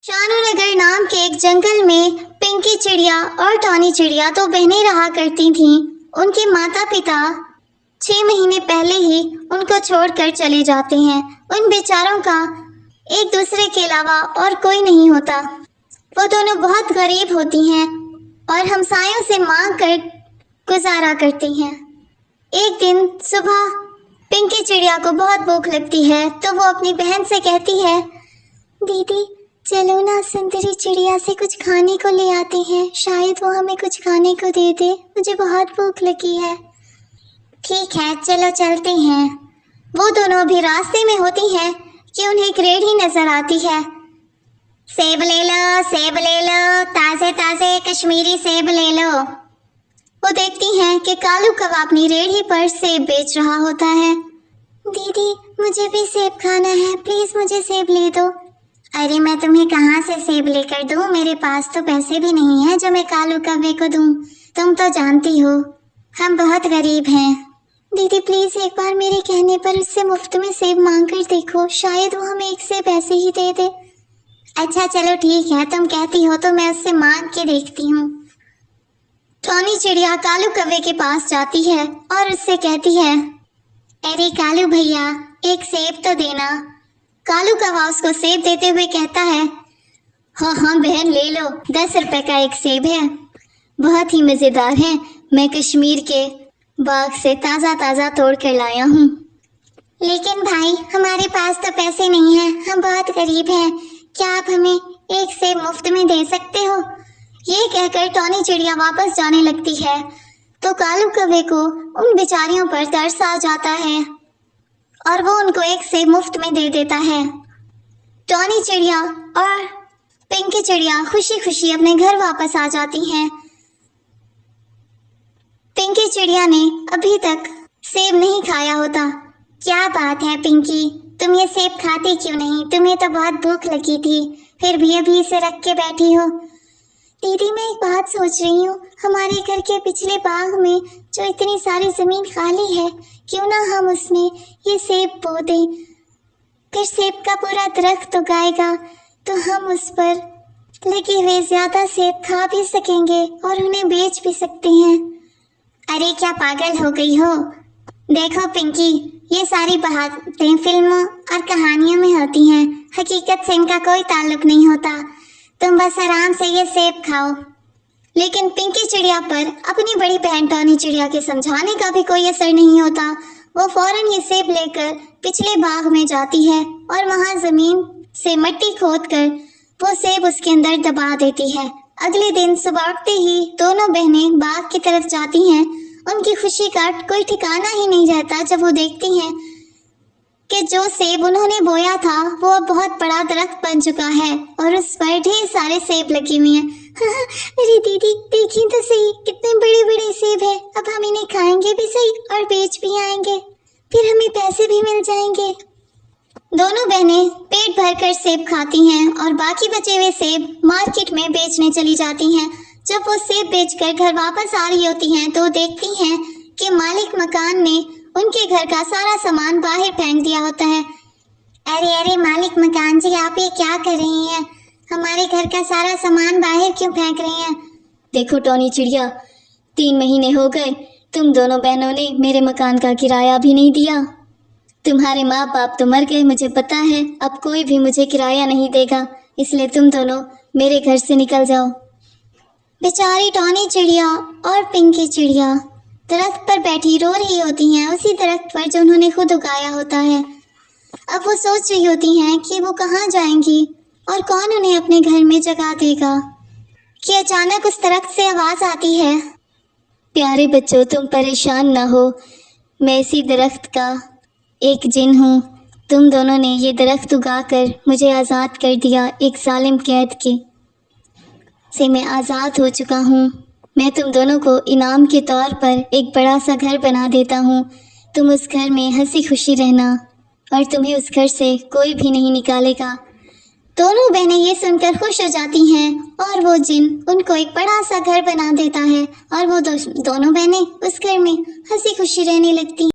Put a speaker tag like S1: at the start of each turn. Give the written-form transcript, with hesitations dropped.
S1: شانو نگر نام کے ایک جنگل میں پنکی چڑیا اور ٹانی چڑیا دو بہنیں رہا کرتی تھیں۔ ان کے ماتا پتا 6 مہینے پہلے ہی ان کو چھوڑ کر چلے جاتے ہیں۔ ان بیچاروں کا ایک دوسرے کے علاوہ اور کوئی نہیں ہوتا۔ وہ دونوں بہت غریب ہوتی ہیں اور ہمسایوں سے مانگ کر گزارا کرتی ہیں۔ ایک دن صبح پنکی چڑیا کو بہت بھوک لگتی ہے تو وہ اپنی بہن سے کہتی ہے، دیدی چلو نا سندری چڑیا سے کچھ کھانے کو لے آتے ہیں، شاید وہ ہمیں کچھ کھانے کو دے دے، مجھے بہت بھوک لگی ہے۔ ٹھیک ہے چلو چلتے ہیں۔ وہ دونوں بھی راستے میں ہوتی ہیں کہ انہیں ایک ریڑھی نظر آتی ہے۔ سیب لے لو، تازے تازے کشمیری سیب لے لو۔ وہ دیکھتی ہیں کہ کالو کوا اپنی ریڑھی پر سیب بیچ رہا ہوتا ہے۔ دیدی مجھے بھی سیب کھانا ہے، پلیز مجھے سیب لے دو۔ ارے میں تمہیں کہاں سے سیب لے کر دوں، میرے پاس تو پیسے بھی نہیں ہیں جو میں کالو کوے کو دوں، تم تو جانتی ہو ہم بہت غریب ہیں۔ دیدی پلیز ایک بار میرے کہنے پر اس سے مفت میں سیب مانگ کر دیکھو، شاید وہ ہمیں ایک سیب ایسے ہی دے دے۔ اچھا چلو ٹھیک ہے، تم کہتی ہو تو میں اس سے مانگ کے دیکھتی ہوں۔ ٹانی چڑیا کالو کوے کے پاس جاتی ہے اور اس سے کہتی ہے، ارے کالو بھیا ایک سیب تو دینا۔ کالو کوا اس کو سیب دیتے ہوئے کہتا ہے، ہاں بہن لے لو، 10 روپے کا ایک سیب ہے، بہت ہی مزیدار ہے، میں کشمیر کے باغ سے تازہ توڑ کر لایا ہوں۔ لیکن بھائی ہمارے پاس تو پیسے نہیں ہیں، ہم بہت غریب ہیں، کیا آپ ہمیں ایک سیب مفت میں دے سکتے ہو؟ یہ کہہ کر ٹانی چڑیا واپس جانے لگتی ہے تو کالو کوے کو ان بیچاریوں پر ترس آ جاتا ہے اور وہ ان کو ایک سیب مفت میں دے دیتا ہے۔ ٹانی چڑیا اور پنکی چڑیا خوشی خوشی اپنے گھر واپس آ جاتی ہیں۔ پنکی چڑیا نے ابھی تک سیب نہیں کھایا ہوتا۔ کیا بات ہے پنکی، تم یہ سیب کھاتی کیوں نہیں؟ تمہیں تو بہت بھوک لگی تھی، پھر بھی ابھی اسے رکھ کے بیٹھی ہو۔ دیدی میں ایک بات سوچ رہی ہوں، ہمارے گھر کے پچھلے باغ میں جو اتنی ساری زمین خالی ہے، کیوں نہ ہم اس میں یہ سیب بو دیں؟ پھر سیب کا پورا درخت اگائے گا تو ہم اس پر لگے ہوئے زیادہ سیب کھا بھی سکیں گے اور انہیں بیچ بھی سکتے ہیں۔ ارے کیا پاگل ہو گئی ہو؟ دیکھو پنکی، یہ ساری باتیں فلموں اور کہانیوں میں ہوتی ہیں، حقیقت سے ان کا کوئی تعلق نہیں ہوتا، تم بس آرام سے یہ سیب کھاؤ۔ لیکن پنکی چڑیا پر اپنی بڑی بہن ٹانی چڑیا کے سمجھانے کا بھی کوئی اثر نہیں ہوتا۔ وہ فوراً یہ سیب لے کر پچھلے باغ میں جاتی ہے اور وہاں زمین سے مٹی کھود کر وہ سیب اس کے اندر دبا دیتی ہے۔ اگلے دن صبح اٹھتے ہی دونوں بہنیں باغ کی طرف جاتی ہیں۔ ان کی خوشی کا کوئی ٹھکانہ ہی نہیں رہتا جب وہ دیکھتی ہیں کہ جو سیب انہوں نے بویا تھا وہ اب بہت بڑا درخت بن چکا ہے اور اس پر ڈھیر سارے سیب لگے ہوئے ہیں۔ میری دیدی دیکھیں تو صحیح، کتنے بڑے بڑے سیب ہیں، اب ہم انہیں کھائیں گے بھی صحیح اور بیچ بھی آئیں گے، پھر ہمیں پیسے بھی مل جائیں گے۔ دونوں بہنیں پیٹ بھر کر سیب کھاتی ہیں اور باقی بچے ہوئے سیب مارکیٹ میں بیچنے چلی جاتی ہیں۔ جب وہ سیب بیچ کر گھر واپس آ رہی ہوتی ہیں تو دیکھتی ہیں کہ مالک مکان نے ان کے گھر کا سارا سامان باہر پھینک دیا ہوتا ہے۔ ارے مالک مکان جی، آپ یہ کیا کر رہی ہیں؟ ہمارے گھر کا سارا سامان باہر کیوں پھینک رہی ہیں؟
S2: دیکھو ٹانی چڑیا، 3 مہینے ہو گئے تم دونوں بہنوں نے میرے مکان کا کرایہ بھی نہیں دیا۔ تمہارے ماں باپ تو مر گئے، مجھے پتا ہے، اب کوئی بھی مجھے کرایہ نہیں دے گا، اس لیے تم دونوں میرے گھر سے نکل جاؤ۔
S1: بیچاری ٹانی چڑیا اور پنکی چڑیا درخت پر بیٹھی رو رہی ہوتی ہیں، اسی درخت پر جو انہوں نے خود اگایا ہوتا ہے۔ اب وہ سوچ رہی ہوتی ہیں کہ وہ کہاں جائیں گی اور کون انہیں اپنے گھر میں جگہ دے گا کہ اچانک اس درخت سے آواز آتی ہے،
S2: پیارے بچوں تم پریشان نہ ہو، میں اسی درخت کا ایک جن ہوں، تم دونوں نے یہ درخت اگا کر مجھے آزاد کر دیا، ایک ظالم قید کے سے میں آزاد ہو چکا ہوں، میں تم دونوں کو انعام کے طور پر ایک بڑا سا گھر بنا دیتا ہوں، تم اس گھر میں ہنسی خوشی رہنا اور تمہیں اس گھر سے کوئی بھی نہیں نکالے گا۔
S1: دونوں بہنیں یہ سن کر خوش ہو جاتی ہیں اور وہ جن ان کو ایک بڑا سا گھر بنا دیتا ہے اور وہ دونوں بہنیں اس گھر میں ہنسی خوشی رہنے لگتی ہیں۔